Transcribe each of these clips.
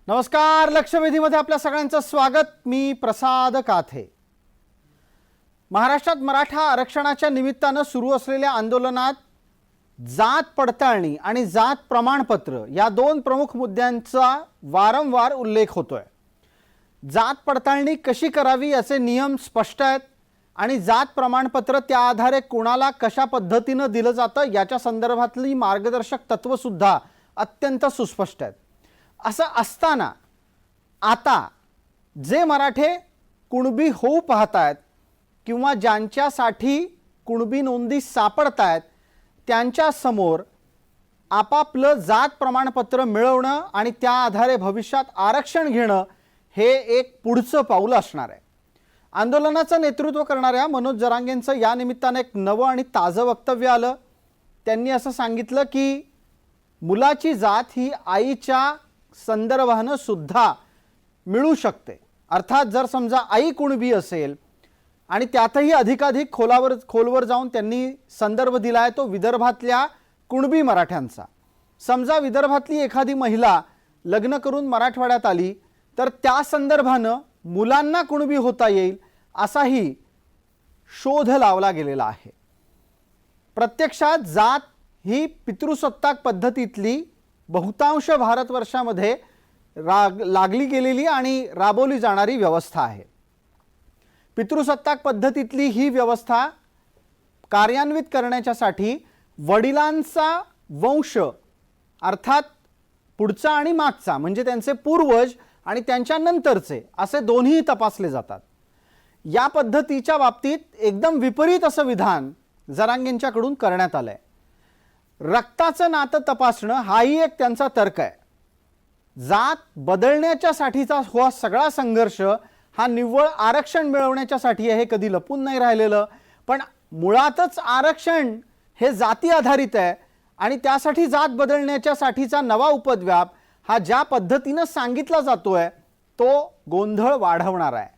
नमस्कार, लक्षवेधीमध्ये आपल्या सगळ्यांचं स्वागत। मी प्रसाद काथे। महाराष्ट्रात मराठा आरक्षणाच्या निमित्ताने सुरू असलेल्या आंदोलनात जात पडताळणी आणि जात प्रमाणपत्र या दोन प्रमुख मुद्द्यांचा वारंवार उल्लेख होतोय। जात पडताळणी कशी करावी याचे नियम स्पष्ट आहेत आणि जात प्रमाणपत्र त्या आधारे कोणाला कशा पद्धतीने दिलं जातं याच्या संदर्भातली मार्गदर्शक तत्व सुद्धा अत्यंत सुस्पष्ट आहेत। असं असताना आता जे मराठे कुणबी होऊ पाहतायत किंवा ज्यांच्यासाठी कुणबी नोंदी सापडतायत त्यांच्या समोर आपापलं जात प्रमाणपत्र मिळवणं आणि त्या आधारे भविष्यात आरक्षण घेणं हे एक पुढचं पाऊल असणार आहे। आंदोलनाचं नेतृत्व करणाऱ्या मनोज जरांगेंचं या निमित्ताने एक नवं आणि ताजं वक्तव्य आलं। त्यांनी असं सांगितलं की मुलाची जात ही आईच्या संदर्भाने सुद्धा मिळू शकते। अर्थात जर समजा आई कुणबी असेल आणि त्यातही अधिकाधिक खोलवर जाऊन त्यांनी संदर्भ दिलाय तो विदर्भातल्या कुणबी मराठ्यांचा। समजा विदर्भातली एखादी महिला लग्न करून मराठवाड्यात आली तर त्या संदर्भाने मुलांना कुणबी होता येईल असाही शोध लावला गेलेला आहे। प्रत्यक्षात जात ही पितृसत्ताक पद्धतीतली बहुतांश भारतवर्षामध्ये लागली गेलेली आणि राबवली जाणारी व्यवस्था आहे। पितृसत्ताक पद्धतीतली ही व्यवस्था कार्यान्वित करण्यासाठी वडिलांचा वंश अर्थात पुढचा आणि मागचा म्हणजे त्यांचे पूर्वज आणि त्यांच्या नंतरचे असे दोन्ही तपासले जातात। या पद्धतीच्या बाबतीत एकदम विपरीत असं विधान जरांगेंच्याकडून करण्यात आलंय। रक्ताचं नातं तपासणं हाही एक त्यांचा तर्क आहे। जात बदलण्याच्या साठीचा हा सगळा संघर्ष हा निव्वळ आरक्षण मिळवण्यासाठी आहे, कधी लपून नाही राहिलेलं। पण मुळातच आरक्षण हे जाती आधारित आहे आणि त्यासाठी जात बदलण्याच्या साठीचा नवा उपद्व्याप हा ज्या पद्धतीने सांगितला जातोय तो गोंधळ वाढवणार आहे।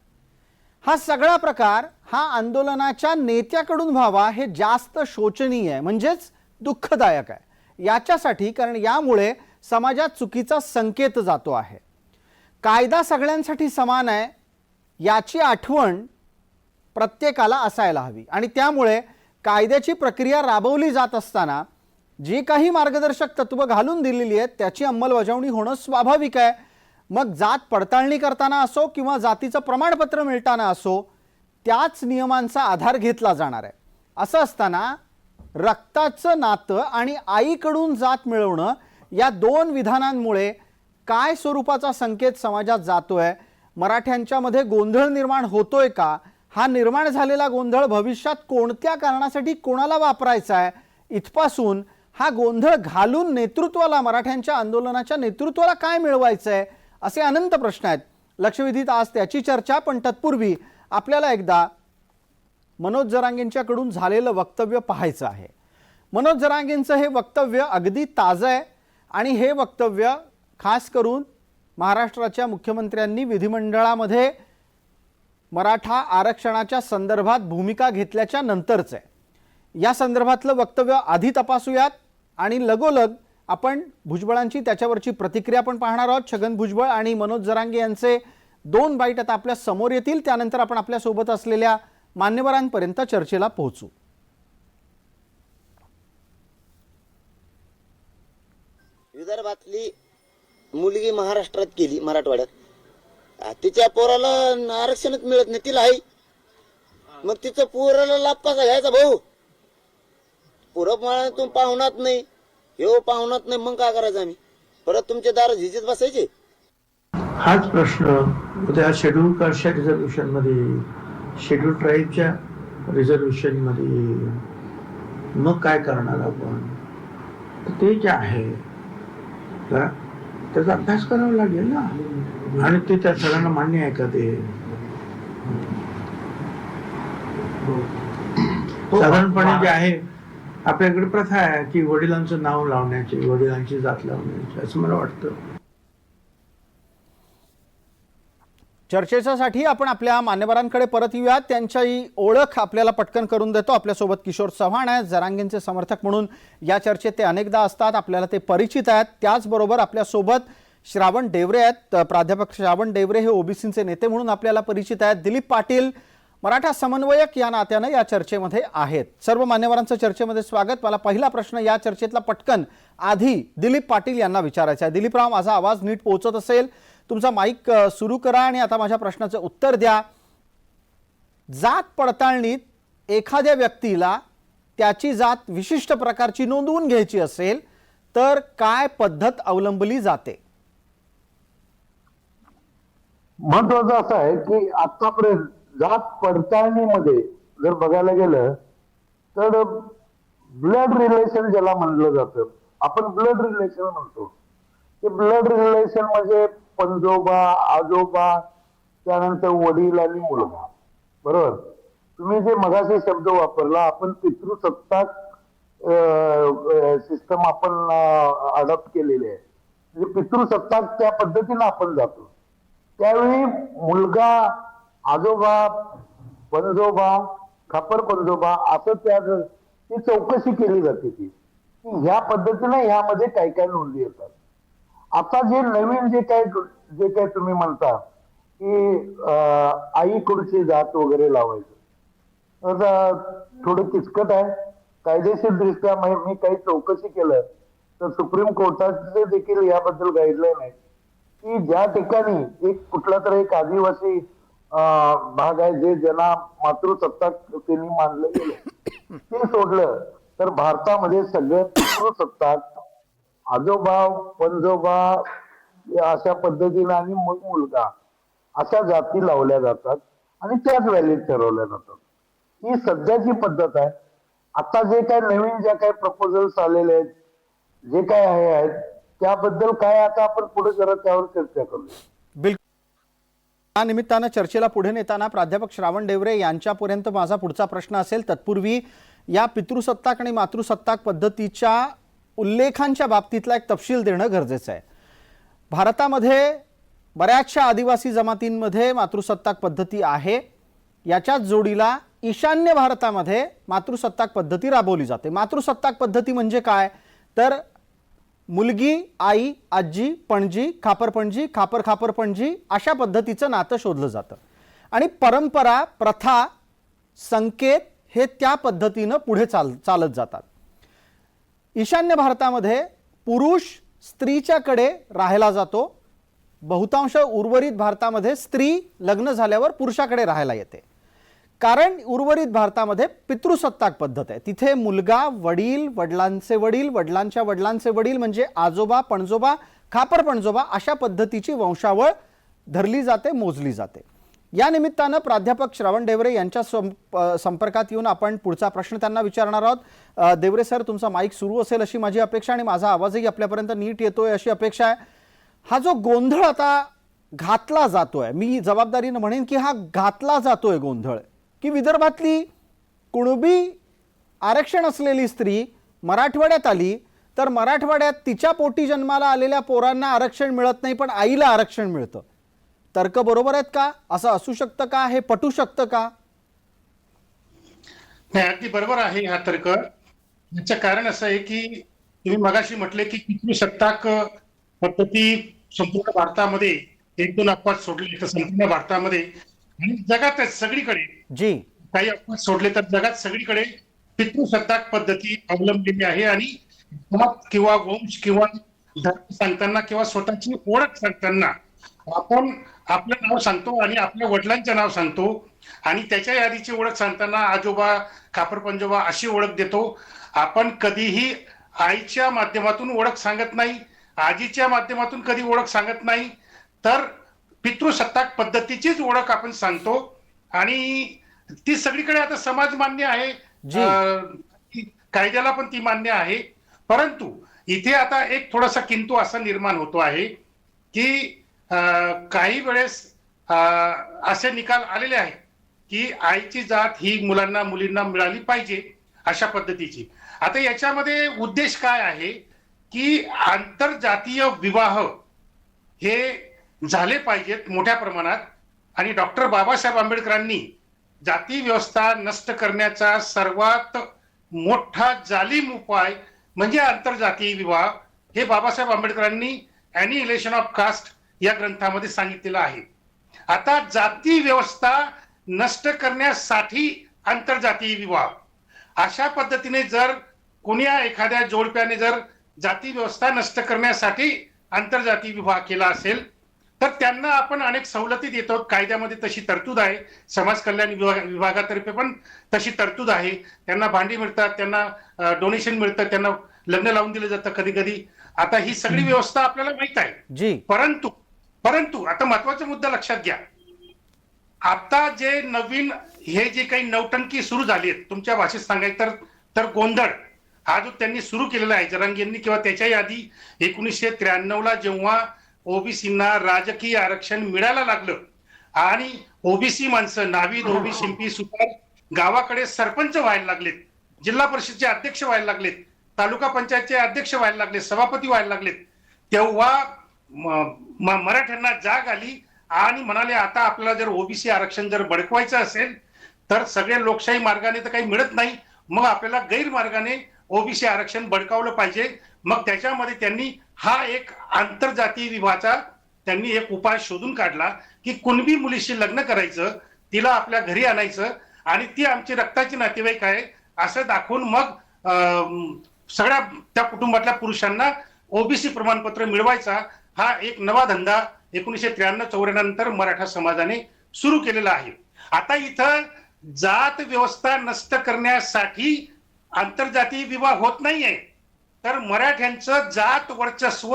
हा सगळा प्रकार हा आंदोलनाच्या नेत्याकडून व्हावा हे जास्त शोचनीय आहे, म्हणजेच दुःखदायक आहे याच्यासाठी, कारण यामुळे समाजात चुकीचा संकेत जातो आहे। कायदा सगळ्यांसाठी समान आहे याची आठवण प्रत्येकाला असायला हवी आणि त्यामुळे कायद्याची प्रक्रिया राबवली जात असताना जी काही मार्गदर्शक तत्व घालून दिलेली आहेत त्याची अंमलबजावणी होणं स्वाभाविक आहे। मग जात पडताळणी करताना असो किंवा जातीचं प्रमाणपत्र मिळताना असो त्याच नियमांचा आधार घेतला जाणार आहे। असं असताना रक्ताचं नातं आणि आईकडून जात मिळवणं या दोन विधानांमुळे काय स्वरूपाचा संकेत समाजात जातोय, मराठ्यांच्यामध्ये गोंधळ निर्माण होतोय का, हा निर्माण झालेला गोंधळ भविष्यात कोणत्या कारणासाठी कोणाला वापरायचा आहे इथपासून हा गोंधळ घालून नेतृत्वाला मराठ्यांच्या आंदोलनाच्या नेतृत्वाला काय मिळवायचं आहे असे अनंत प्रश्न आहेत। लक्षवेधीत आज त्याची चर्चा, पण तत्पूर्वी आपल्याला एकदा मनोज जरांगेंच्याकडून झालेलं वक्तव्य पाहायचं आहे। मनोज जरांगेंचं हे वक्तव्य अगदी ताजं आहे आणि हे वक्तव्य खास करून महाराष्ट्राच्या मुख्यमंत्र्यांनी विधिमंडळामध्ये मराठा आरक्षणाच्या संदर्भात भूमिका घेतल्याच्या नंतरच आहे। या संदर्भातलं वक्तव्य आधी तपासूयात आणि लगोलग आपण भुजबळांची त्याच्यावरची प्रतिक्रिया पण पाहणार आहोत। छगन भुजबळ आणि मनोज जरांगे यांचे दोन बाईट आता आपल्या समोर येतील, त्यानंतर आपण आपल्या सोबत असलेल्या मान्यवरांपर्यंत चर्चेला पोहोचू। विदर्भातली मुलगी महाराष्ट्रात गेली, मराठवाड्यात, तिच्या पोराला आरक्षणच मिळत नाही, तिला आहे मग तिचं पोराला लाभ कसा घ्यायचा भाऊ? पुरं तुम्ही पाहुणात नाही, हे पाहुणात नाही, मग काय करायचं? आम्ही परत तुमचे दार झिजीत बसायचे? हाच प्रश्न उद्या शेड्यूल कास्टच्या रिझर्वेशन मध्ये, शेड्यूल ट्राईबच्या रिझर्वेशन मध्ये मग काय करणार आपण? ते जे आहे त्याचा अभ्यास करावा लागेल ना, आणि ते त्या सगळ्यांना मान्य आहे का? ते साधारणपणे जे आहे आपल्याकडे प्रथा आहे की वडिलांचं नाव लावण्याची, वडिलांची जात लावण्याची, असं मला वाटतं। चर्चेसाठी आपण आपल्या मान्यवरांकडे परत येऊयात। त्यांची ओळख आपल्याला पटकन करून देतो। आपल्यासोबत किशोर चव्हाण आहेत, जरांगेंचे समर्थक म्हणून या चर्चेत ते अनेकदा असतात, आपल्याला ते परिचित आहेत। त्याचबरोबर आपल्यासोबत श्रावण डेवरे आहेत. प्राध्यापक श्रावण डेवरे हे ओबीसीचे नेते म्हणून आपल्याला परिचित आहेत. दिलीप पाटील मराठा समन्वयक या नात्यानं या चर्चेमध्ये आहेत. सर्व मान्यवरांचं चर्चेमध्ये स्वागत. मला पहिला प्रश्न या चर्चेतला पटकन आधी दिलीप पाटील यांना विचारायचा आहे. दिलीपराव, माझा आवाज नीट पोहोचत असेल तुमचा माईक सुरू करा आणि आता माझ्या प्रश्नाचं उत्तर द्या. जात पडताळणीत एखाद्या व्यक्तीला त्याची जात विशिष्ट प्रकारची नोंदवून घ्यायची असेल तर काय पद्धत अवलंबली जाते? महत्वाचं असं आहे की आतापर्यंत जात पडताळणीमध्ये जर बघायला गेलं तर ब्लड रिलेशन ज्याला म्हणलं जातं, आपण ब्लड रिलेशन म्हणतो. ते ब्लड रिलेशन म्हणजे पंजोबा, आजोबा, त्यानंतर वडील आणि मुलगा. बरोबर. तुम्ही जे मगाशी शब्द वापरला, आपण पितृसत्ताक सिस्टम आपण अडॉप्ट केलेली आहे. म्हणजे पितृसत्ताक त्या पद्धतीने आपण जातो. त्यावेळी मुलगा, आजोबा, पंजोबा, खापर पंजोबा असं ती चौकशी केली जाते ती ह्या पद्धतीने ह्यामध्ये काय काय नोंदी येतात. आता जे नवीन जे काय तुम्ही म्हणता की आईकडची जात वगैरे लावायचं, तर थोडं किचकट आहे. कायदेशीर दृष्ट्या मी काही चौकशी केलं तर सुप्रीम कोर्टाचे देखील याबद्दल गाईडलाईन आहे की ज्या ठिकाणी एक कुठला तर एक आदिवासी भाग आहे जे ज्यांना मातृसत्ताक त्यांनी मानलं गेलं, ते सोडलं तर भारतामध्ये सगळं पितृसत्ताक, आजोबा, पंजोबा अशा पद्धतीने आणि मग मुलगा अशा जाती लावल्या जातात आणि त्याच व्हॅल्यूज ठरवल्या जातात. ही सध्याची पद्धत आहे. आता जे काय नवीन ज्या काही प्रपोजल्स आलेले आहेत, जे काय आहेत त्याबद्दल काय आता आपण पुढे जरा त्यावर चर्चा करूया. बिलकुल. या निमित्तानं चर्चेला पुढे नेताना प्राध्यापक श्रावण डेवरे यांच्यापर्यंत माझा पुढचा प्रश्न असेल. तत्पूर्वी या पितृसत्ताक आणि मातृसत्ताक पद्धतीच्या उल्लेखांच्या बाबतीतला एक तपशील देणं गरजेचं आहे. भारतामध्ये बऱ्याचशा आदिवासी जमातींमध्ये मातृसत्ताक पद्धती आहे. याच्याच जोडीला ईशान्य भारतामध्ये मातृसत्ताक पद्धती राबवली जाते. मातृसत्ताक पद्धती म्हणजे काय तर मुलगी, आई, आजी, पणजी, खापरपणजी, खापरपणजी अशा पद्धतीचं नातं शोधलं जातं आणि परंपरा, प्रथा, संकेत हे त्या पद्धतीनं पुढे चालत जातात. ईशान्य भारतामध्ये पुरुष स्त्रीच्याकडे राहायला जातो. बहुतांश उर्वरित भारतामध्ये स्त्री लग्न झाल्यावर पुरुषाकडे राहायला येते. कारण उर्वरित भारतामध्ये पितृसत्ताक पद्धत आहे. तिथे मुलगा, वडील, वडिलांचे वडील, वडिलांच्या वडिलांचे वडील म्हणजे आजोबा, पणजोबा, खापर पणजोबा अशा पद्धतीची वंशावळ धरली जाते, मोजली जाते. या निमित्तानं प्राध्यापक श्रावण डेवरे यांच्या संपर्कात येऊन आपण पुढचा प्रश्न त्यांना विचारणार आहोत. डेवरे सर, तुमचा माईक सुरू असेल अशी माझी अपेक्षा आणि माझा आवाजही आपल्यापर्यंत नीट येतोय अशी अपेक्षा आहे. हा जो गोंधळ आता घातला जातोय, मी जबाबदारीनं म्हणेन की हा घातला जातोय गोंधळ, की विदर्भातली कुणबी आरक्षण असलेली स्त्री मराठवाड्यात आली तर मराठवाड्यात तिच्या पोटी जन्माला आलेल्या पोरांना आरक्षण मिळत नाही पण आईला आरक्षण मिळतं. तर्क बरोबर आहेत का? असं असू शकतं का? हे पटू शकतं का? नाही, अगदी बरोबर आहे हा तर्क. याचं कारण असं आहे की तुम्ही मगाशी म्हटले की पितृसत्ताक पद्धती संपूर्ण भारतामध्ये 1-2 अपवाद सोडले तर संपूर्ण भारतामध्ये आणि जगात सगळीकडे जी काही अपवाद सोडले तर जगात सगळीकडे पितृसत्ताक पद्धती अवलंबलेली आहे. आणि जात किंवा वंश किंवा धर्म सांगताना किंवा स्वतःची ओळख सांगताना आपण आपलं नाव सांगतो आणि आपल्या वडिलांचं नाव सांगतो आणि त्याच्या यादीची ओळख सांगताना आजोबा, खापर पंजोबा अशी ओळख देतो. आपण कधीही आईच्या माध्यमातून ओळख सांगत नाही, आजीच्या माध्यमातून कधी ओळख सांगत नाही, तर पितृसत्ताक पद्धतीचीच ओळख आपण सांगतो आणि ती सगळीकडे आता समाज मान्य आहे, कायद्याला पण ती मान्य आहे. परंतु इथे आता एक थोडासा किंतु असा निर्माण होतो आहे की काही वेळेस असे निकाल आलेले आहेत की आईची जात ही मुलांना मुलींना मिळाली पाहिजे अशा पद्धतीची. आता याच्यामध्ये उद्देश काय आहे की आंतरजातीय विवाह हे झाले पाहिजेत मोठ्या प्रमाणात आणि डॉक्टर बाबासाहेब आंबेडकरांनी जाती व्यवस्था नष्ट करण्याचा सर्वात मोठा जालीम उपाय म्हणजे आंतरजातीय विवाह हे बाबासाहेब आंबेडकरांनी अॅनिहिलेशन ऑफ कास्ट या ग्रंथामध्ये सांगितलेलं आहे. आता जाती व्यवस्था नष्ट करण्यासाठी आंतरजातीय विवाह, अशा पद्धतीने जर कोणी एखाद्या जोडप्याने जर जाती व्यवस्था नष्ट करण्यासाठी आंतरजातीय विवाह केला असेल तर त्यांना आपण अनेक सवलती देतो. कायद्यामध्ये तशी तरतूद आहे, समाज कल्याण विभागातर्फे पण तशी तरतूद आहे. त्यांना भांडी मिळतात, त्यांना डोनेशन मिळतं, त्यांना लग्न लावून दिलं जातं कधी कधी. आता ही सगळी व्यवस्था आपल्याला माहित आहे. जी, परंतु आता महत्वाचा मुद्दा लक्षात घ्या. आता जे नवीन हे जे काही नौटंकी सुरू झाली आहे, तुमच्या भाषेत सांगायचं तर गोंधळ हा जो त्यांनी सुरू केलेला आहे जरांगेंनी, किंवा त्याच्याही आधी 1993ला जेव्हा ओबीसींना राजकीय आरक्षण मिळायला लागलं आणि ओबीसी माणसं नावी धोबी शिंपी सुतार गावाकडे सरपंच व्हायला लागलेत, जिल्हा परिषदचे अध्यक्ष व्हायला लागलेत, तालुका पंचायतचे अध्यक्ष व्हायला लागले, सभापती व्हायला लागलेत, तेव्हा मराठ्यांना जाग आली आणि म्हणाले आता आपल्याला जर ओबीसी आरक्षण जर बळकवायचं असेल तर सगळे लोकशाही मार्गाने तर काही मिळत नाही, मग आपल्याला गैरमार्गाने ओबीसी आरक्षण बळकावलं पाहिजे. मग त्याच्यामध्ये त्यांनी हा एक आंतरजातीय विवाहाचा त्यांनी एक उपाय शोधून काढला की कुणबी मुलीशी लग्न करायचं, तिला आपल्या घरी आणायचं आणि ती आमची रक्ताची नातेवाईक आहे असं दाखवून मग सगळ्या त्या कुटुंबातल्या पुरुषांना ओबीसी प्रमाणपत्र मिळवायचा हा एक नवा धंदा 1993-94 नंतर मराठा समाजाने सुरू केलेला आहे. आता इथं जात व्यवस्था नष्ट करण्यासाठी आंतरजातीय विवाह होत नाहीये, तर मराठ्यांचं जात वर्चस्व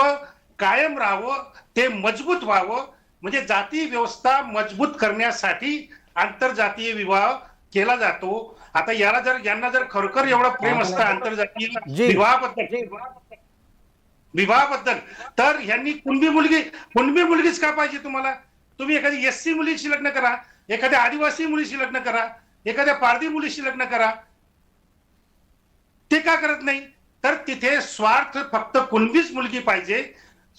कायम राहावं, ते मजबूत व्हावं, म्हणजे जाती व्यवस्था मजबूत करण्यासाठी आंतरजातीय विवाह केला जातो. आता यांना जर खरोखर एवढं प्रेम असतं आंतरजातीय विवाहाबद्दल तर ह्यांनी कुणबी मुलगीच का पाहिजे तुम्हाला? तुम्ही एखादी एससी मुलीशी लग्न करा, एखाद्या आदिवासी मुलीशी लग्न करा, एखाद्या पारधी मुलीशी लग्न करा. ते का करत नाही? तर तिथे स्वार्थ फक्त कुणबीच मुलगी पाहिजे.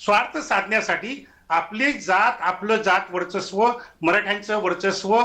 स्वार्थ साधण्यासाठी आपली जात, आपलं जात वर्चस्व, मराठ्यांचं वर्चस्व,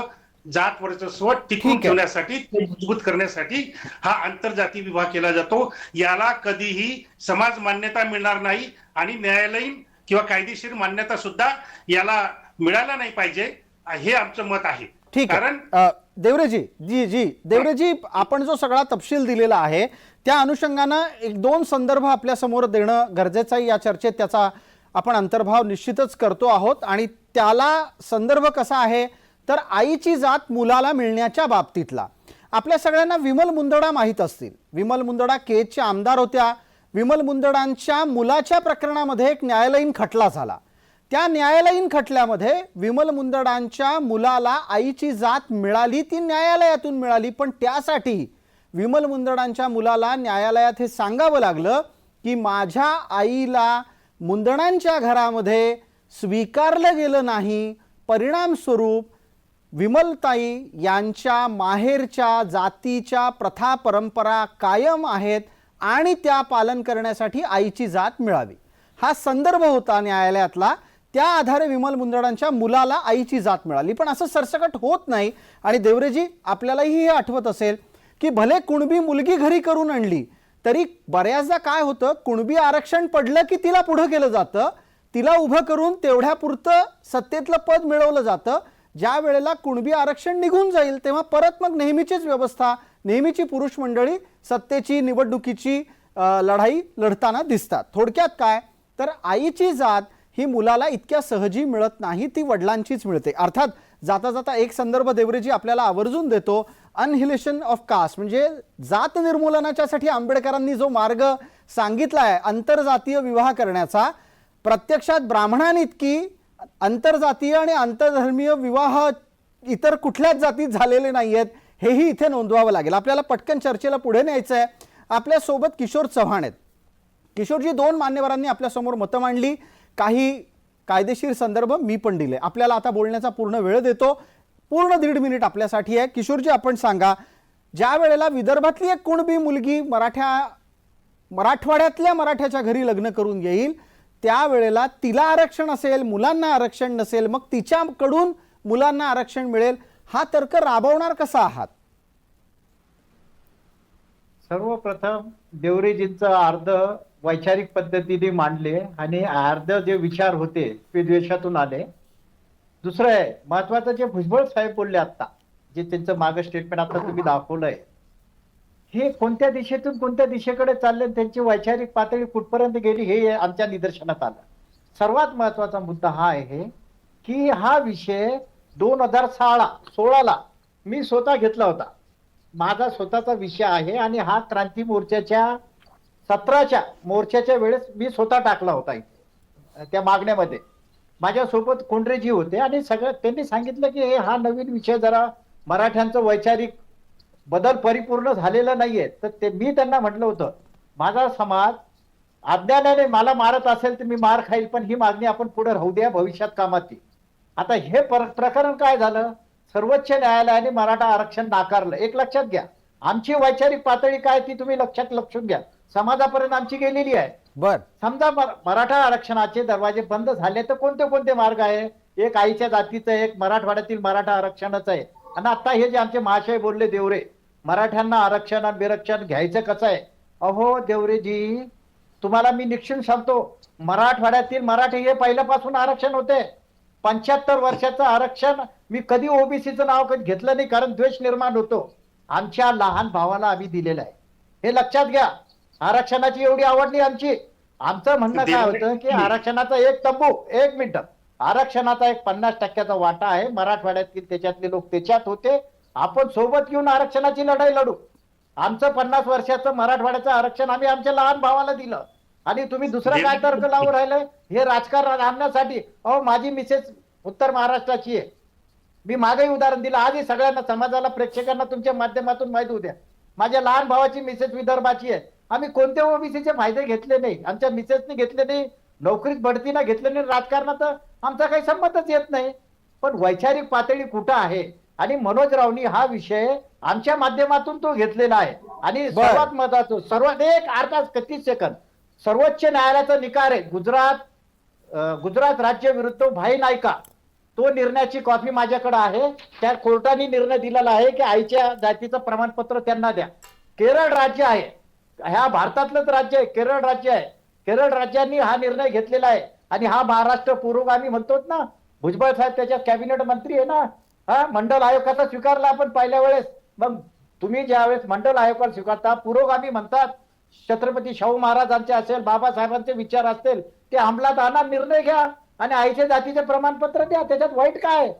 जात वर्चस्व टिकून ठेवण्यासाठी, ते मजबूत करण्यासाठी हा आंतरजातीय विवाह केला जातो. याला कधीही समाज मान्यता मिळणार नाही आणि न्यायालयीन किंवा कायदेशीर मान्यता सुद्धा याला मिळायला नाही पाहिजे, हे आमचं मत आहे. ठीक आहे देवरेजी, आपण जो सगळा तपशील दिलेला आहे त्या अनुषंगानं एक दोन संदर्भ आपल्या समोर देणं गरजेचं आहे. या चर्चेत त्याचा आपण अंतर्भाव निश्चितच करतो आहोत आणि त्याला संदर्भ कसा आहे तर आईची जात मुलाला मिळण्याच्या बाबतीतला. आपल्या सगळ्यांना विमल मुंदडा माहीत असतील. विमल मुंदडा केजच्या आमदार होत्या. विमल मुंदडांच्या मुलाच्या प्रकरणामध्ये एक न्यायालयीन खटला झाला. त्या न्यायालयीन खटल्यामध्ये विमल मुंदडांच्या मुलाला आईची जात मिळाली, ती न्यायालयातून मिळाली. पण त्यासाठी विमल मुंदडांच्या मुलाला न्यायालयात हे सांगावं लागलं की माझ्या आईला मुंदडांच्या घरामध्ये स्वीकारलं गेलं नाही. परिणाम स्वरूप विमलताई यांच्या माहेरच्या जातीच्या प्रथा परंपरा कायम आहेत आणि त्या पालन करण्यासाठी आईची जात मिळावी, हा संदर्भ होता न्यायालयातला. त्या आधारे विमल मुंदडांच्या मुलाला आईची जात मिळाली. पण असं सरसकट होत नाही. आणि देवरेजी, आपल्यालाही हे आठवत असेल की भले कुणबी मुलगी घरी करून आणली तरी बऱ्याचदा काय होतं, कुणबी आरक्षण पडलं की तिला पुढं केलं जातं, तिला उभं करून तेवढ्यापुरतं सत्तेतलं पद मिळवलं जातं. ज्या वेळेला कुणबी आरक्षण निघून जाईल तेव्हा परत मग नेहमीचीच व्यवस्था, नेहमीची पुरुष मंडळी सत्तेची निवडणुकीची लढाई लढताना दिसतात. थोडक्यात काय तर आईची जात ही मुलाला इतक्या सहजी मिळत नाही, ती वडिलांचीच मिळते. अर्थात जाता जाता एक संदर्भ देवरेजी आपल्याला आवर्जून देतो, अनहिलेशन ऑफ कास्ट, म्हणजे जात निर्मूलनाच्यासाठी आंबेडकरांनी जो मार्ग सांगितला आहे आंतरजातीय विवाह करण्याचा, प्रत्यक्षात ब्राह्मणांइतकी आंतरजातीय आणि आंतरधर्मीय विवाह इतर कुठल्याच जातीत झालेले नाही आहेत, हेही इथे नोंदवावं लागेल. आपल्याला पटकन चर्चेला पुढे न्यायचं आहे. आपल्यासोबत किशोर चव्हाण आहेत. किशोरजी, दोन मान्यवरांनी आपल्यासमोर मतं मांडली, काही कायदेशीर संदर्भ मी पण दिले. आपल्याला आता बोलण्याचा पूर्ण वेळ देतो, पूर्ण 1.5 मिनिट आपल्यासाठी आहे. किशोरजी, आपण सांगा, ज्या वेळेला विदर्भातली एक कुणबी मुलगी मराठवाड्यातल्या मराठ्याच्या घरी लग्न करून येईल त्यावेळेला तिला आरक्षण असेल, मुलांना आरक्षण नसेल, मग तिच्याकडून मुलांना आरक्षण मिळेल, हा तर्क राबवणार कसा आहात? सर्वप्रथम देवरेजींचं अर्ध वैचारिक पद्धतीने मांडले आणि अर्ध जे विचार होते ते द्वेषातून आले. दुसरं आहे महत्वाचं, जे भुजबळ साहेब बोलले आता, जे त्यांचं मागं स्टेटमेंट आता तुम्ही दाखवलंय, हे कोणत्या दिशेतून कोणत्या दिशेकडे चालले, त्यांची वैचारिक पातळी कुठपर्यंत गेली हे आमच्या निदर्शनात आलं. सर्वात महत्वाचा मुद्दा हा आहे की हा विषय 2016 मी स्वतः घेतला होता. माझा स्वतःचा विषय आहे आणि हा क्रांती मोर्चाच्या 17च्या मोर्चाच्या वेळेस मी स्वतः टाकला होता इथे त्या मागण्यामध्ये. माझ्यासोबत कोंडरेजी होते आणि सगळं त्यांनी सांगितलं की हा नवीन विषय जरा मराठ्यांचं वैचारिक बदल परिपूर्ण झालेला नाहीये. तर ते मी त्यांना म्हटलं होतं, माझा समाज अज्ञानाने मला मारत असेल तर मी मार खाईल, पण ही मागणी आपण पुढे राहू द्या, भविष्यात कामात येईल. आता हे प्रकरण काय झालं, सर्वोच्च न्यायालयाने मराठा आरक्षण नाकारलं. एक लक्षात घ्या, आमची वैचारिक पातळी काय ती तुम्ही लक्षून घ्या, समाजापर्यंत आमची गेलेली आहे. बर, समजा मराठा आरक्षणाचे दरवाजे बंद झाले तर कोणते कोणते मार्ग आहे? एक आईच्या जातीचं, एक मराठवाड्यातील मराठा आरक्षणच आहे. आणि आता हे जे आमचे महाशय बोलले देवरे, मराठ्यांना आरक्षण बिरक्षण घ्यायचं कसं आहे? अहो देवरेजी, तुम्हाला मी निश्चित सांगतो, मराठवाड्यातील मराठी हे पहिल्यापासून आरक्षण होते. 75 वर्षाचं आरक्षण मी कधी ओबीसीचं नाव कधी घेतलं नाही, कारण द्वेष निर्माण होतो. आमच्या लहान भावाला आम्ही दिलेलं आहे, हे लक्षात घ्या. आरक्षणाची एवढी आवड नाही आमची. आमचं म्हणणं काय होतं की आरक्षणाचा एक तंबू, एक मिनिट, आरक्षणाचा एक 50% वाटा आहे मराठवाड्यातील, त्याच्यातले लोक त्याच्यात होते. आपण सोबत घेऊन आरक्षणाची लढाई लढू. आमचं 50 वर्षाचं मराठवाड्याचं आरक्षण आम्ही आमच्या लहान भावाला दिलं आणि तुम्ही दुसरा काय तर्क लावून राहिलंय हे राजकारण आणण्यासाठी. अहो माझी मिसेस उत्तर महाराष्ट्राची आहे, मी मागेही उदाहरण दिलं, आजही सगळ्यांना समाजाला प्रेक्षकांना तुमच्या माध्यमातून माहिती होऊ द्या. माझ्या लहान भावाची मिसेस विदर्भाची आहे. आम्ही कोणत्या ओबीसीचे फायदे घेतले नाही, आमच्या मिसेसने घेतले नाही, नोकरीत बढतीनं घेतले नाही, राजकारणात आमचा काही संबंधच येत नाही. पण वैचारिक पातळी कुठं आहे? आणि मनोज रावनी हा विषय आमच्या माध्यमातून तो घेतलेला आहे. आणि सर्वात महत्वाचं, सर्वात एक अर्धा 30 सेकंद, सर्वोच्च न्यायालयाचा निकाल आहे गुजरात राज्य विरुद्ध भाई नायका, तो निर्णयाची कॉपी माझ्याकडे आहे. त्या कोर्टाने निर्णय दिलेला आहे की आईच्या जातीचं प्रमाणपत्र त्यांना द्या. केरळ राज्य आहे, ह्या भारतातलंच राज्य आहे, केरळ राज्य आहे, केरळ राज्यांनी हा निर्णय घेतलेला आहे. आणि हा महाराष्ट्र पुरोगामी म्हणतो ना, भुजबळ साहेब त्याच्यात कॅबिनेट मंत्री आहे ना. हा मंडल आयोगाचा स्वीकारला आपण पहिल्या वेळेस. मग तुम्ही ज्यावेळेस मंडल आयोगाला स्वीकारता, पुरोगामी म्हणतात, छत्रपती शाहू महाराजांचे असेल, बाबासाहेबांचे विचार असतील, ते अंमलात आणा, निर्णय घ्या आणि आईच्या जातीचे प्रमाणपत्र द्या. त्याच्यात वाईट काय?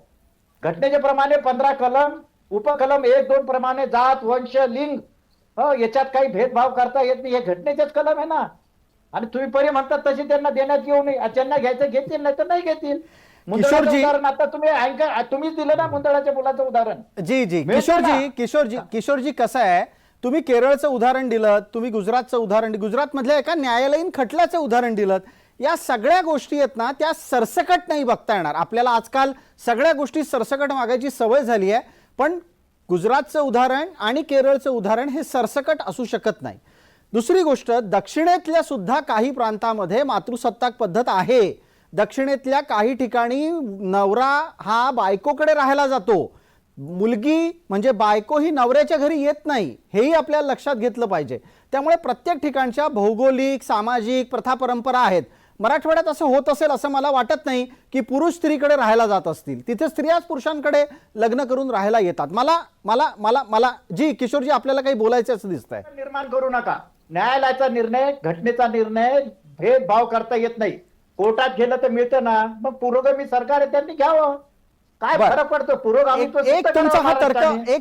घटनेच्या प्रमाणे 15 कलम, उपकलम 1, 2 प्रमाणे जात, वंश, लिंग, याच्यात काही भेदभाव करता येत नाही, हे घटनेचेच कलम आहे ना. आणि तुम्ही परी म्हणतात तशी त्यांना देण्यात येऊ नये, ज्यांना घ्यायचं घेतील, नाही तर नाही घेतील. किशोरजी, उदाहरण आता तुम्हीच दिलं ना मुंदळाच्या मुलाचं उदाहरण. जी जी किशोरजी कसं आहे, तुम्ही केरळचं उदाहरण दिलं, तुम्ही गुजरातचं उदाहरण, गुजरातमधल्या एका न्यायालयीन खटल्याचं उदाहरण दिलं. या सगळ्या गोष्टी आहेत ना, त्या सरसकट नाही बघता येणार आपल्याला. आजकाल सगळ्या गोष्टी सरसकट मागायची सवय झाली आहे, पण गुजरातचं उदाहरण आणि केरळचं उदाहरण हे सरसकट असू शकत नाही. दुसरी गोष्ट, दक्षिणेतल्या सुद्धा काही प्रांतामध्ये मातृसत्ताक पद्धत आहे. दक्षिणेतल्या काही ठिकाणी नवरा हा बायकोकडे राहायला जातो, मुलगी म्हणजे बायको ही नवऱ्याच्या घरी येत नाही, हेही आपल्याला लक्षात घेतलं पाहिजे. त्यामुळे प्रत्येक ठिकाणच्या भौगोलिक, सामाजिक प्रथा परंपरा आहेत. मराठवाड्यात असं होत असेल असं मला वाटत नाही की पुरुष स्त्रीकडे राहायला जात असतील, तिथे स्त्रियाच पुरुषांकडे लग्न करून राहायला येतात. मला मला मला मला जी किशोरजी आपल्याला काही बोलायचं असं दिसतंय. निर्माण करू नका. न्यायालयाचा निर्णय, घटनेचा निर्णय, भेदभाव करता येत नाही. कोर्टात गेलं तर मिळतं ना. मग पुरोगामी सरकार आहे, त्यांनी घ्यावं. काय फरक पडतो? पुरोगामी एक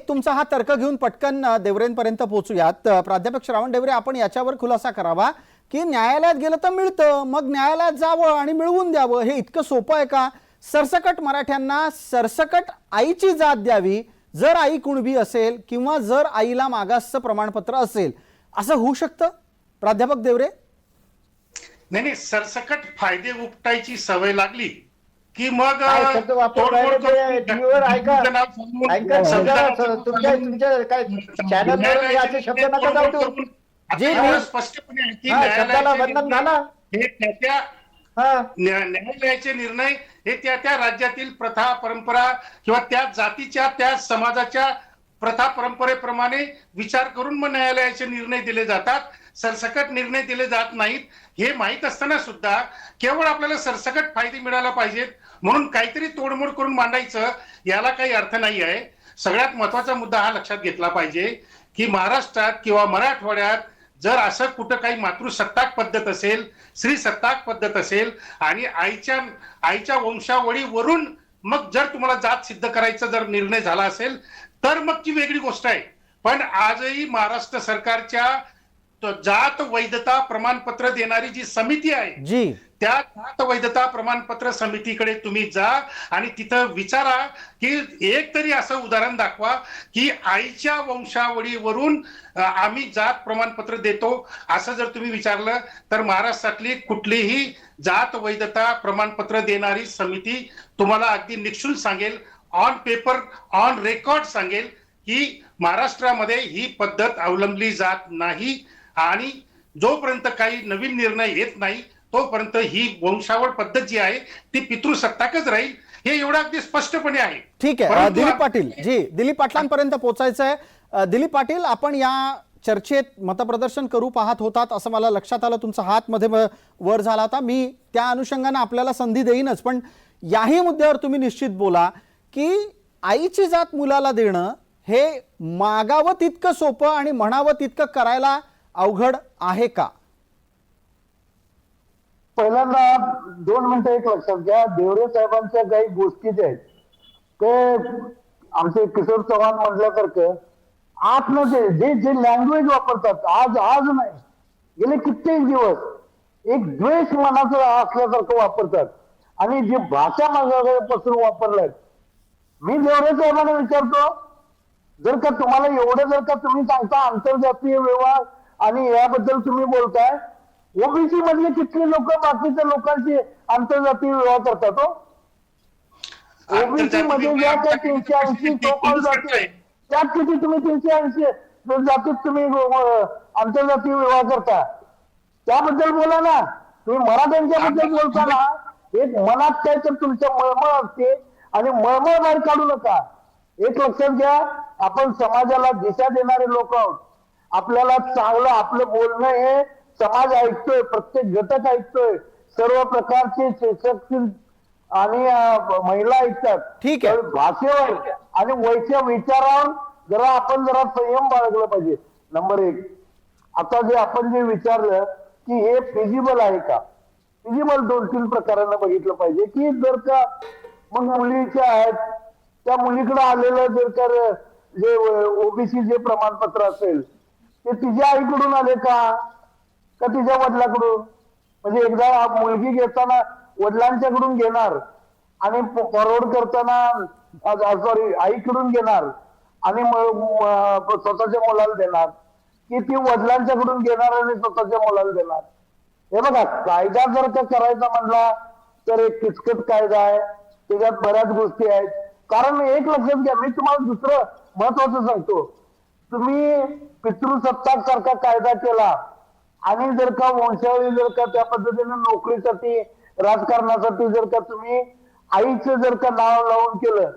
तुमचा हा तर्क घेऊन पटकन देवरेंपर्यंत पोहोचूयात. प्राध्यापक श्रावण डेवरे, आपण याच्यावर खुलासा करावा की न्यायालयात गेलं तर मिळतं, मग न्यायालयात जावं आणि मिळवून द्यावं, हे इतकं सोपं आहे का? सरसकट मराठ्यांना सरसकट आईची जात द्यावी जर आई कुणबी असेल किंवा जर आईला मागासचं प्रमाणपत्र असेल, असं होऊ शकतं प्राध्यापक देवरे? नाही, सरसकट फायदे उपटायची सवय लागली की मग स्पष्टपणे न्यायालयाचे निर्णय हे त्या राज्यातील प्रथा परंपरा किंवा त्या जातीच्या, त्या समाजाच्या प्रथा परंपरेप्रमाणे विचार करून मग न्यायालयाचे निर्णय दिले जातात. सरसकट निर्णय दिले जात नाहीत हे माहीत असताना सुद्धा केवळ आपल्याला सरसकट फायदे मिळायला पाहिजेत म्हणून काहीतरी तोडमोड करून मांडायचं याला काही अर्थ नाही आहे. सगळ्यात महत्वाचा मुद्दा हा लक्षात घेतला पाहिजे की महाराष्ट्रात किंवा मराठवाड्यात जर असं कुठं काही मातृसत्ताक पद्धत असेल, स्त्री सत्ताक पद्धत असेल आणि आईच्या वंशावळीवरून मग जर तुम्हाला जात सिद्ध करायचा जर निर्णय झाला असेल तर मग ती वेगळी गोष्ट आहे. पण आजही महाराष्ट्र सरकारच्या जात वैधता प्रमाणपत्र देणारी जी समिती आहे जी त्या जात वैधता प्रमाणपत्र समितीकडे तुम्ही जा आणि तिथं विचारा की एक तरी असं उदाहरण दाखवा की आईच्या वंशावळीवरून आम्ही जात प्रमाणपत्र देतो असं जर तुम्ही विचारलं तर महाराष्ट्रातली कुठलीही जात वैधता प्रमाणपत्र देणारी समिती तुम्हाला अगदी निक्षुल सांगेल, ऑन पेपर ऑन रेकॉर्ड सांगेल की महाराष्ट्रामध्ये ही पद्धत अवलंबली जात नाही आणि जोपर्यंत काही नवीन निर्णय येत नाही तोपर्यंत ही वंशावळ पद्धत जी आहे ती पितृसत्ताकच राहील हे एवढं अगदी स्पष्टपणे आहे. ठीक आहे. परंतु दिलीप पाटील जी दिलीप पाटलांपर्यंत पोहोचायचं आहे. दिलीप पाटील, आपण या चर्चेत मतप्रदर्शन करू पाहत होतात असं मला लक्षात आलं. तुमचा हात मध्ये वर झाला होता. मी त्या अनुषंगाने आपल्याला संधी देईनच, पण याही मुद्द्यावर तुम्ही निश्चित बोला की आईची जात मुलाला देणं हे मागावं तितकं सोपं आणि म्हणावं तितकं करायला अवघड आहे का? पहिल्यांदा 2 मिनिटं एक लक्षात घ्या. देवरे साहेबांच्या काही गोष्टी ज्या आहेत ते आमचे किशोर चव्हाण म्हटल्यासारखं आतमध्ये जे जे लँग्वेज वापरतात आज नाही गेले कित्येक दिवस एक द्वेष मनाचं असल्यासारखं वापरतात आणि जी भाषा मागापासून वापरलाय. मी देवरे साहेबांना विचारतो, जर का तुम्हाला एवढं जर का तुम्ही सांगता आंतरजातीय व्यवहार आणि याबद्दल तुम्ही बोलताय, ओबीसी मधले किती लोक बाकीच्या लोकांशी आंतरजातीय व्यवहार करतात हो? ओबीसी मध्ये ज्या काही 380 जाती त्यात किती तुम्ही 380 जातीत तुम्ही आंतरजातीय व्यवहार करता? त्याबद्दल बोला ना. तुम्ही मराठ्यांच्या बद्दल बोलताना एक मनात काय तर तुमच्या मळमळ असते आणि मळमळ बाहेर काढू नका. एक लक्षात घ्या, आपण समाजाला दिशा देणारे लोक आहोत. आपल्याला चांगलं आपलं बोलणं हे समाज ऐकतोय, प्रत्येक घटक ऐकतोय, सर्व प्रकारचे शिक्षक आणि महिला ऐकतात. ठीक आहे. भाषेवर आणि वैच्या विचारावर जरा संयम बाळगला पाहिजे. नंबर 1, आता जे आपण जे विचारलं की हे फिजिबल आहे का, फिजिबल 2-3 प्रकारांना बघितलं पाहिजे की जर का मग मुलीच्या आहेत त्या मुलीकडे आलेलं जर का जे ओबीसी जे प्रमाणपत्र असेल ते तिच्या आईकडून आले का तिच्या वडिलाकडून? म्हणजे एकदा मुलगी घेताना वडिलांच्याकडून घेणार आणि फॉरवर्ड करताना आईकडून घेणार आणि स्वतःच्या मुलाला देणार की ती वडिलांच्याकडून घेणार आणि स्वतःच्या मुलाला देणार? हे बघा, कायदा जर का करायचा म्हणला तर एक किचकट कायदा आहे, त्याच्यात बऱ्याच गोष्टी आहेत. कारण एक लक्षात घ्या, मी तुम्हाला दुसरं महत्वाचं सांगतो, तुम्ही पितृसत्ताक सारखा कायदा केला आणि जर का वंशावळी जर का त्या पद्धतीने नोकरीसाठी राजकारणासाठी जर का तुम्ही आईचं जर का नाव लावून केलं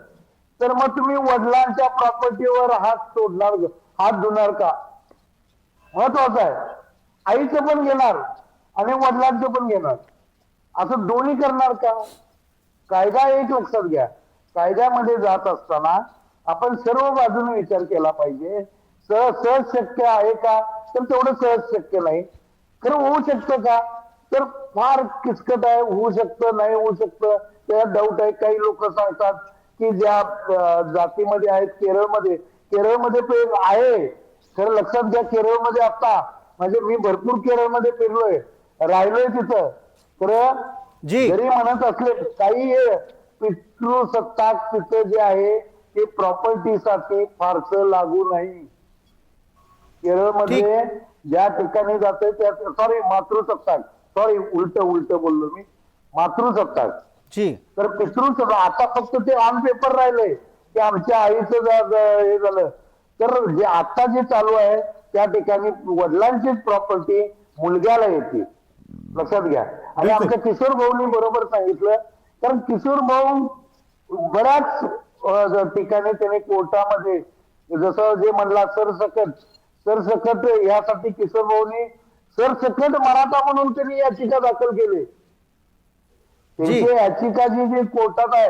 तर मग तुम्ही वडिलांच्या प्रॉपर्टीवर हात धुणार का? महत्वाचं आहे. आईचं पण घेणार आणि वडिलांचं पण घेणार, असं दोन्ही करणार का? कायदा एक लक्षात घ्या, कायद्यामध्ये जात असताना आपण सर्व बाजूने विचार केला पाहिजे. सहज शक्य आहे का? तर तेवढं सहज शक्य नाही. खरं होऊ शकतं का? तर फार किचकट आहे. होऊ शकतं, नाही होऊ शकतं, त्यात डाऊट आहे. काही लोक सांगतात की ज्या जातीमध्ये आहेत केरळमध्ये पण आहे. खरं लक्षात घ्या, केरळमध्ये आता म्हणजे मी भरपूर केरळमध्ये फिरलोय, राहिलोय तिथं. खरं जरी म्हणत असले काही पितृसत्ताक तिथं जे आहे ते प्रॉपर्टीसाठी फारसं लागू नाही. केरळमध्ये ज्या ठिकाणी जाते त्या उलट बोललो मी, मातृसत्ताक. तर पितृसत्ताक आता फक्त ते ऑन पेपर राहिलंय की आमच्या आईचं हे झालं. तर जे आता जे चालू आहे त्या ठिकाणी वडिलांचीच प्रॉपर्टी मुलग्याला येते, लक्षात घ्या. आणि आमच्या किशोर भाऊनी बरोबर सांगितलं, कारण किशोर भाऊ बऱ्याच ठिकाणी त्याने कोर्टामध्ये जसं जे म्हणला सरसकट यासाठी किशोर भाऊनी सरसकट मराठा म्हणून त्यांनी याचिका दाखल केली. त्यांची याचिका जी कोर्टात आहे,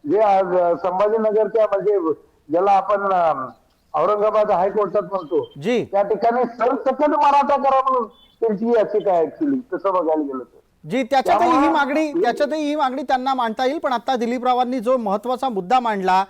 जे आज संभाजीनगरच्या म्हणजे ज्याला आपण औरंगाबाद हायकोर्टात म्हणतो, जी त्या ठिकाणी सरसकट मराठा करा म्हणून त्यांची याचिका आहे ऍक्च्युली, तसं बघायला गेलं तर. जी त्याच्यातही ही मागणी त्यांना मांडता येईल. पण आता दिलीपरावांनी जो महत्वाचा मुद्दा मांडला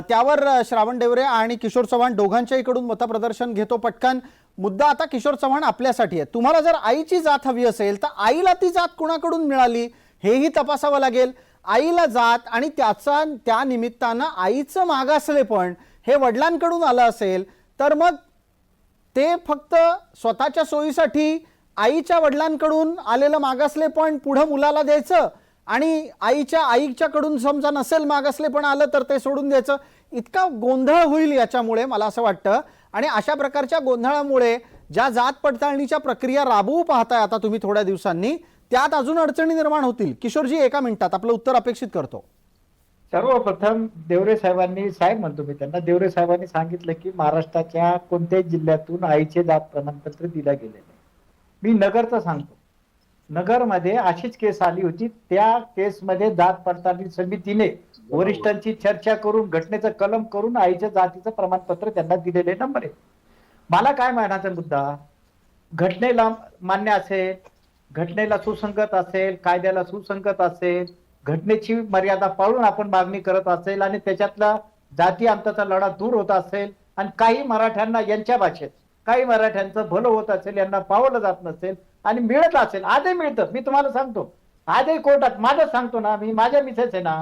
त्यावर श्रावण डेवरे आणि किशोर चव्हाण दोघांच्याही कडून मतप्रदर्शन घेतो पटकन. मुद्दा आता किशोर चव्हाण आपल्यासाठी आहे. तुम्हाला जर आईची जात हवी असेल तर आईला ती जात कुणाकडून मिळाली हेही तपासावं लागेल. आईला जात आणि त्या निमित्तानं आईचं मागासलेपण हे वडिलांकडून आलं असेल तर मग ते फक्त स्वतःच्या सोयीसाठी आईच्या वडिलांकडून आलेलं मागासलेपण पुढं मुलाला द्यायचं आणि आईच्याकडून समजा नसेल मागासलेपण आलं तर ते सोडून द्यायचं. इतका गोंधळ होईल याच्यामुळे मला असं वाटतं. आणि अशा प्रकारच्या गोंधळामुळे ज्या जात पडताळणीच्या प्रक्रिया राबवू पाहताय आता तुम्ही थोड्या दिवसांनी, त्यात अजून अडचणी निर्माण होतील. किशोरजी, एका मिनिटात आपलं उत्तर अपेक्षित करतो. सर्वप्रथम देवरे साहेबांनी, साहेब म्हणतो मी त्यांना, देवरे साहेबांनी सांगितलं की महाराष्ट्राच्या कोणत्याही जिल्ह्यातून आईचे जात प्रमाणपत्र दिलं गेले नाही. मी नगरचं सांगतो, नगरमध्ये अशीच केस आली होती. त्या केसमध्ये जात पडताळणी समितीने वरिष्ठांची चर्चा करून घटनेचं कलम करून आईच्या जातीचं प्रमाणपत्र त्यांना दिलेले नंबर आहे. मला काय म्हणायचा मुद्दा, घटनेला मान्य असेल, घटनेला सुसंगत असेल, कायद्याला सुसंगत असेल, घटनेची मर्यादा पाळून आपण मागणी करत असेल आणि त्याच्यातला जाती अंताचा लढा दूर होत असेल आणि काही मराठ्यांना यांच्या भाषेत काही मराठ्यांचं भलं होत असेल, यांना पावलं जात नसेल आणि मिळत असेल, आजही मिळतं. मी तुम्हाला सांगतो, आजही कोर्टात माझं सांगतो ना, मी माझ्या मिसेस आहे ना,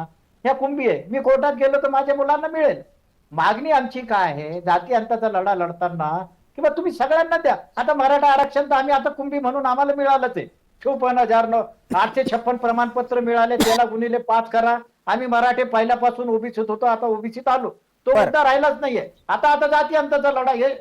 ह्या कुंभी आहे, मी कोर्टात गेलो तर माझ्या मुलांना मिळेल. मागणी आमची काय आहे, जाती अंताचा लढा लढताना किंवा तुम्ही सगळ्यांना द्या. आता मराठा आरक्षण तर आम्ही आता कुंभी म्हणून आम्हाला मिळालंच आहे. 54,856 प्रमाणपत्र मिळाले, त्याला गुणिले 5 करा. आम्ही मराठे पहिल्यापासून ओबीसीत होतो, आता ओबीसीत आलो, तो मुद्दा राहिलाच नाहीये. आता जाती अंताचा लढा हे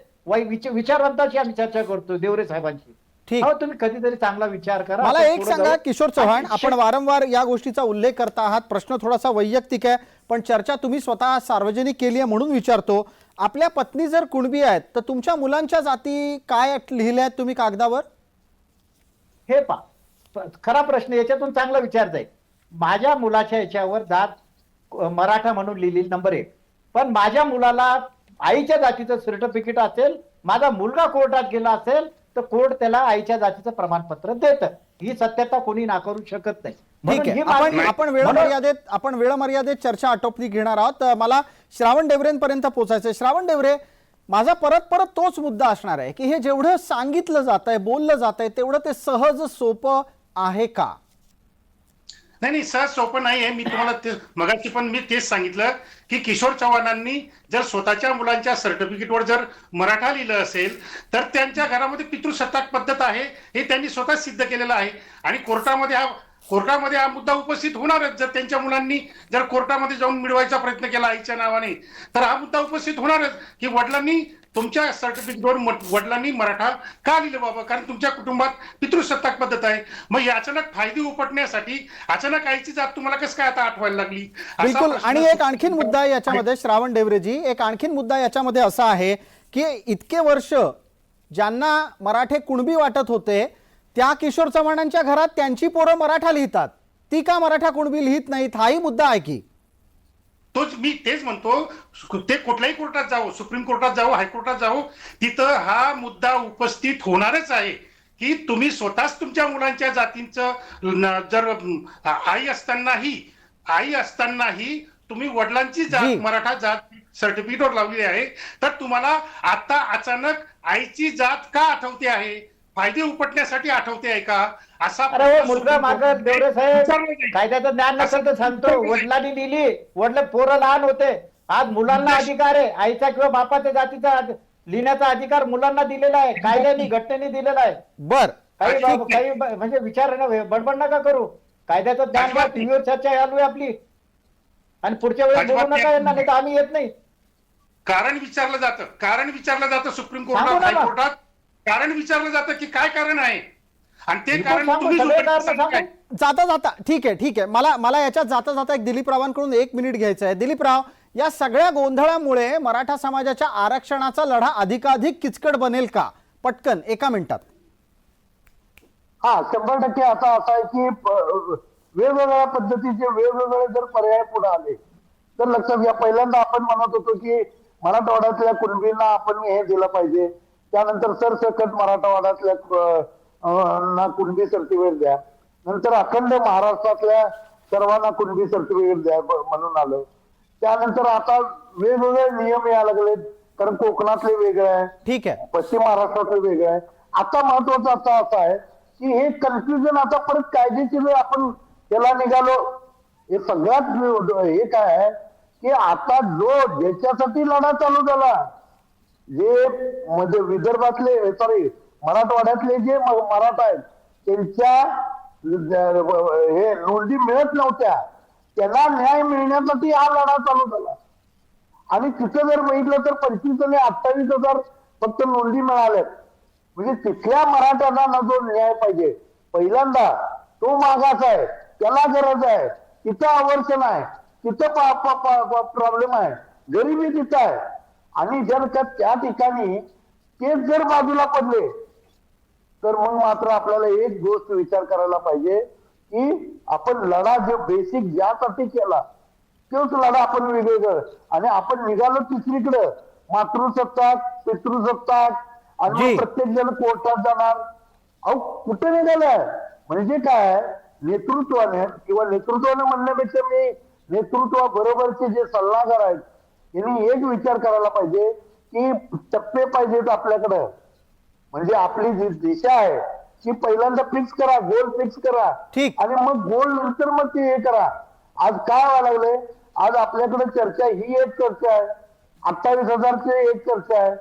विचारवंताची आम्ही चर्चा करतो देवरे साहेबांची. ठीक, तुम्ही कधीतरी चांगला विचार करा. मला एक सांगा किशोर चव्हाण, आपण वारंवार या गोष्टीचा उल्लेख करता आहात, प्रश्न थोडासा वैयक्तिक आहे पण चर्चा तुम्ही स्वतः सार्वजनिक केली आहे म्हणून विचारतो. आपल्या पत्नी जर कुणबी आहेत तर तुमच्या मुलांच्या जाती काय लिहिल्या आहेत तुम्ही कागदावर? हे खरा प्रश्न, याच्यातून चांगला विचार जाईल. माझ्या मुलाच्या याच्यावर जात मराठा म्हणून लिहिली नंबर 1, पण माझ्या मुलाला आईच्या जातीचं सर्टिफिकेट असेल, माझा मुलगा कोर्टात गेला असेल तर कोर्ट त्याला आईच्या जातीचं प्रमाणपत्र देतं. ही सत्यता कोणी नाकारू शकत नाही. ठीक आहे, आपण वेळ मर्यादेत चर्चा आटोपली घेणार आहोत. मला श्रावण डेवरेंपर्यंत पोहोचायचंय. श्रावण डेवरे, माझा परत तोच मुद्दा असणार आहे की हे जेवढं सांगितलं जात आहे, बोललं जात आहे, तेवढं ते सहज सोपं आहे का? नाही, सहज सोपं नाही आहे. मी तुम्हाला मगाशी पण मी तेच सांगितलं की किशोर चव्हाणांनी जर स्वतःच्या मुलांच्या सर्टिफिकेटवर जर मराठा लिहिलं असेल तर त्यांच्या घरामध्ये पितृसत्ताक पद्धत आहे हे त्यांनी स्वतः सिद्ध केलेलं आहे. आणि कोर्टामध्ये हा मुद्दा उपस्थित होणारच. जर त्यांच्या मुलांनी जर कोर्टामध्ये जाऊन मिळवायचा प्रयत्न केला आईच्या नावाने तर हा मुद्दा उपस्थित होणारच की वडिलांनी तुमच्या सर्टिफिकेटवर वडिलांनी मराठा का लिहिलं बाबा, कारण तुमच्या कुटुंबात पितृसत्ताक पद्धत आहे. मग ही अचानक फायदे उपटण्यासाठी अचानक आईची जात तुम्हाला कसं काय आता आठवायला लागली? बिलकुल. आणि एक आणखीन मुद्दा याच्यामध्ये श्रावण डेवरेजी, एक आणखीन मुद्दा याच्यामध्ये असा आहे की इतके वर्ष ज्यांना मराठे कुणबी वाटत होते त्या किशोर चव्हाणांच्या घरात त्यांची पोरं मराठा लिहितात, ती का मराठा कुणबी लिहित नाहीत? हाही मुद्दा आहे की? मी तेच म्हणतो, ते कुठल्याही कोर्टात जावो, सुप्रीम कोर्टात जावो, हायकोर्टात जावो, तिथं हा मुद्दा उपस्थित होणारच आहे की तुम्ही स्वतःच तुमच्या मुलांच्या जातींचं जर आई असतानाही तुम्ही वडिलांची जात मराठा जात सर्टिफिकेटवर लावली आहे तर तुम्हाला आता अचानक आईची जात का आठवते आहे? फायदे उपटण्यासाठी आठवते आहे का? असा मुलगा मागत देवरे साहेब, कायद्याचं ज्ञान नसेल तर सांगतो, वडिलांनी लिहिली, वडील पोरं लहान होते, आज मुलांना अधिकार आहे आईचा किंवा बापाच्या जातीचा लिहिण्याचा अधिकार मुलांना दिलेला आहे, कायद्याने घटनेने दिलेला आहे. बर, काही म्हणजे विचार बडबड नका करू, कायद्याचं ज्ञान टीव्हीवर चर्चा चालू आहे आपली आणि पुढच्या वेळेस बोलू नका यांना, नाही तर आम्ही येत नाही. कारण विचारलं जातं सुप्रीम कोर्टात, हायकोर्टात कारण विचारलं जातं की काय कारण आहे आणि ते कारण जाता ठीक आहे. मला याच्यात जाता एक दिलीपरावांकडून 1 मिनिट घ्यायचं आहे. दिलीपराव, या सगळ्या गोंधळामुळे मराठा समाजाच्या आरक्षणाचा लढा अधिकाधिक किचकट बनेल का? पटकन 1 मिनिटात. हा 100% आता असं आहे की वेगवेगळ्या पद्धतीचे वेगवेगळे जर पर्याय पुढे आले तर लक्षात घ्या. पहिल्यांदा आपण म्हणत होतो की मराठवाड्यातल्या कुणबींना आपण हे दिलं पाहिजे, त्यानंतर सरसकट मराठवाड्यातल्या ना कुणबी सर्टिफिकेट द्या, नंतर अखंड महाराष्ट्रातल्या सर्वांना कुणबी सर्टिफिकेट द्या म्हणून आलं. त्यानंतर आता वेगवेगळे नियम यायला लागलेत, कारण कोकणातले वेगळे आहे, ठीक आहे. पश्चिम महाराष्ट्रातलं वेगळं आहे. आता महत्वाचं आता असं आहे की हे कन्फ्युजन आता परत कायदेशीर आपण त्याला निघालो. हे सगळ्यात हे काय आहे की आता ज्याच्यासाठी लढा चालू झाला, जे म्हणजे विदर्भातले सॉरी मराठवाड्यातले जे मराठा आहेत त्यांच्या हे नोंदी मिळत नव्हत्या, त्यांना न्याय मिळण्यासाठी हा लढा चालू झाला. आणि तिथं जर बघितलं तर 25 आणि 28,000 फक्त नोंदी मिळाल्यात. म्हणजे तिथल्या मराठ्यांना जो न्याय पाहिजे, पहिल्यांदा तो मागास आहे, त्याला गरज आहे, तिथं आवर्षण आहे, तिथं प्रॉब्लेम आहे, गरिबी तिथं आहे. आणि जर का त्या ठिकाणी तेच जर बाजूला पडले तर मग मात्र आपल्याला एक गोष्ट विचार करायला पाहिजे की आपण लढा जो बेसिक ज्यासाठी केला तोच लढा आपण वेगवेगळं आणि आपण निघालो तिसरीकडं मातृसत्ताक पितृसत्ताक आणि जी. मग प्रत्येक जण कोर्टात जाणार. अहो कुठे निघालाय? म्हणजे काय नेतृत्वाने किंवा नेतृत्वाने म्हणण्यापेक्षा मी नेतृत्वाबरोबरचे जे सल्लागार आहेत त्यांनी एक विचार करायला पाहिजे की टप्पे पाहिजेत आपल्याकडं. म्हणजे आपली जी दिशा आहे ती पहिल्यांदा फिक्स करा, गोल फिक्स करा, ठीक. आणि मग गोल नंतर मग ते हे करा. आज काय व्हायला लागले, आज आपल्याकडे चर्चा ही एक चर्चा आहे, 28,000ची एक चर्चा आहे.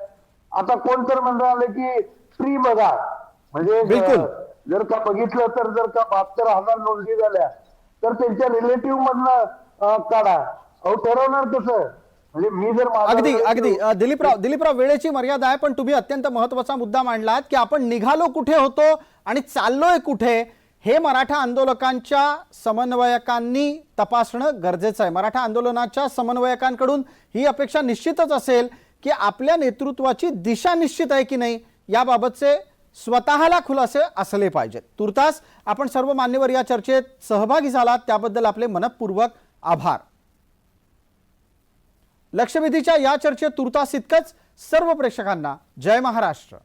आता कोण तर म्हणून आले की फ्री बघा, म्हणजे बिलकुल. जर का बघितलं तर जर का 72,000 नोंदी झाल्या तर त्यांच्या रिलेटिव्ह मधनं काढा. अहो ठरवणार कसं? म्हणजे मी जर माझा अगदी relative- अगदी दिलीपराव वेळेची मर्यादा आहे, पण तुम्ही अत्यंत महत्वाचा मुद्दा मांडलात की आपण निघालो कुठे होतो आणि चाललोय कुठे, हे मराठा आंदोलकांच्या समन्वयकांनी तपासणं गरजेचं आहे. मराठा आंदोलनाच्या समन्वयकांकडून ही अपेक्षा निश्चितच असेल की आपल्या नेतृत्वाची दिशा निश्चित आहे की नाही याबाबतचे स्वतःला खुलासे असले पाहिजेत. तुर्तास आपण सर्व मान्यवर या चर्चेत सहभागी झालात त्याबद्दल आपले मनपूर्वक आभार. लक्षवेधीच्या या चर्चेत तुर्तास इतकंच. सर्व प्रेक्षकांना जय महाराष्ट्र.